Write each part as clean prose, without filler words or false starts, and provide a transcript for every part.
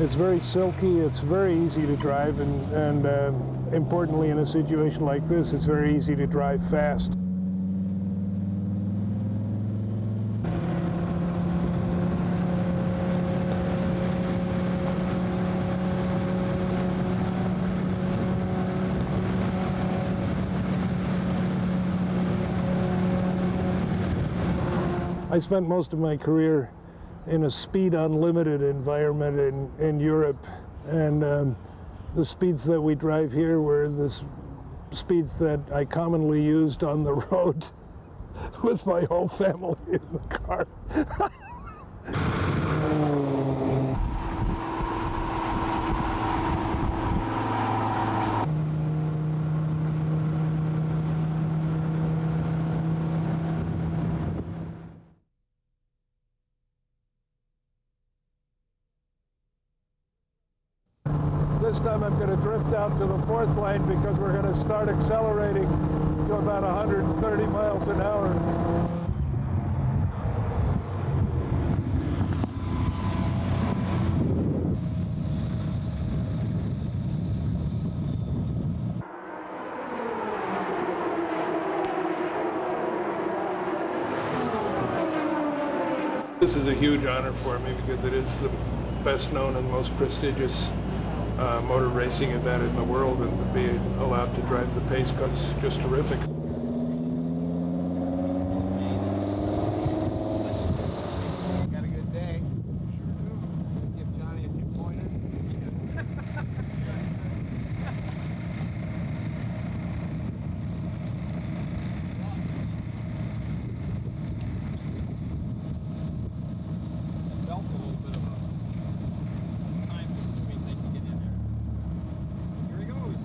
It's very silky, it's very easy to drive, and importantly in a situation like this, it's very easy to drive fast. I spent most of my career in a speed unlimited environment in Europe, and the speeds that we drive here were the speeds that I commonly used on the road with my whole family in the car. This time I'm going to drift out to the 4th lane because we're going to start accelerating to about 130 miles an hour. This is a huge honor for me because it is the best known and most prestigious motor racing event in the world, and to be allowed to drive the pace car is just terrific. Got a good day? Sure do. Give Johnny a few pointers. Felt a little bit of a time-consuming thing to get in there. Here he goes.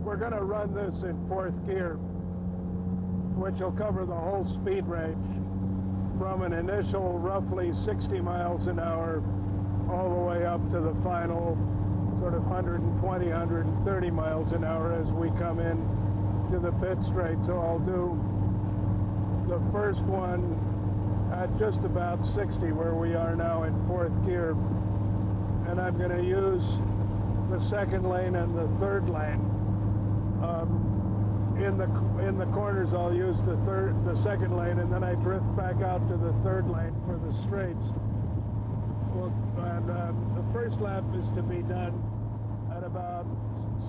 we're going to run this in 4th gear, which will cover the whole speed range from an initial roughly 60 miles an hour all the way up to the final sort of 120, 130 miles an hour as we come in to the pit straight. So I'll do the first one at just about 60 where we are now in 4th gear, and I'm going to use the 2nd lane and the 3rd lane. In the corners I'll use the 2nd lane, and then I drift back out to the 3rd lane for the straights. Well, and the first lap is to be done at about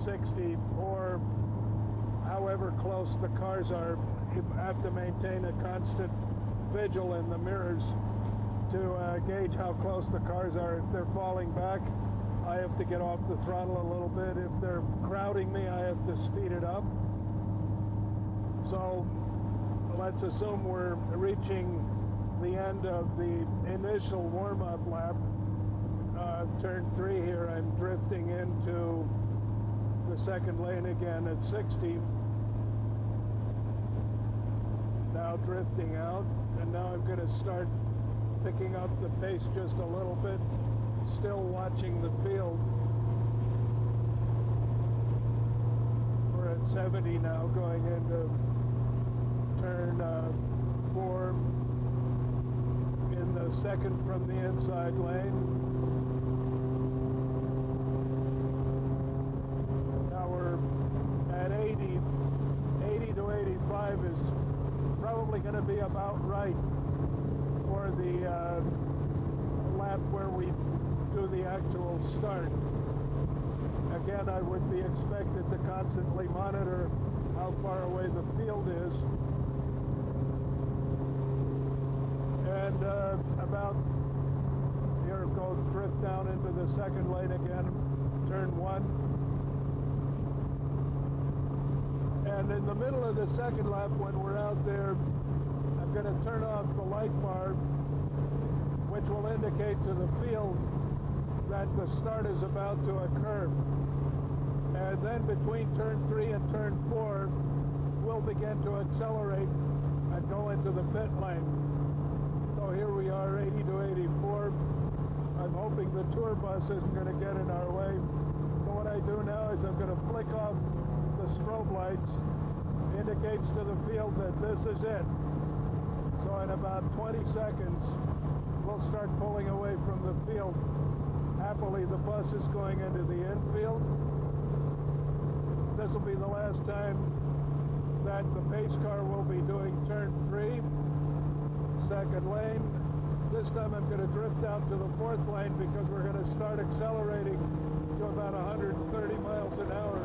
60 or however close the cars are. You have to maintain a constant vigil in the mirrors to gauge how close the cars are. If they're falling back, I have to get off the throttle a little bit. If they're crowding me, I have to speed it up. So let's assume we're reaching the end of the initial warm-up lap. Turn 3 here, I'm drifting into the 2nd lane again at 60. Now drifting out, and now I'm going to start picking up the pace just a little bit, still watching the field. We're at 70 now, going into turn 4 in the 2nd from the inside lane. Now we're at 80 to 85 is probably going to be about right for the lap where we do the actual start. Again, I would be expected to constantly monitor how far away the field is. And about here, go drift down into the 2nd lane again, turn 1. And in the middle of the 2nd lap, when we're out there, I'm going to turn off the light bar, which will indicate to the field that the start is about to occur. And then between turn 3 and turn 4, we'll begin to accelerate and go into the pit lane. So here we are, 80 to 84. I'm hoping the tour bus isn't going to get in our way. So what I do now is I'm going to flick off the strobe lights, indicates to the field that this is it. So in about 20 seconds, we'll start pulling away from the field. Happily, the bus is going into the infield. This will be the last time that the pace car will be doing turn 3, 2nd lane. This time I'm going to drift out to the 4th lane because we're going to start accelerating to about 130 miles an hour.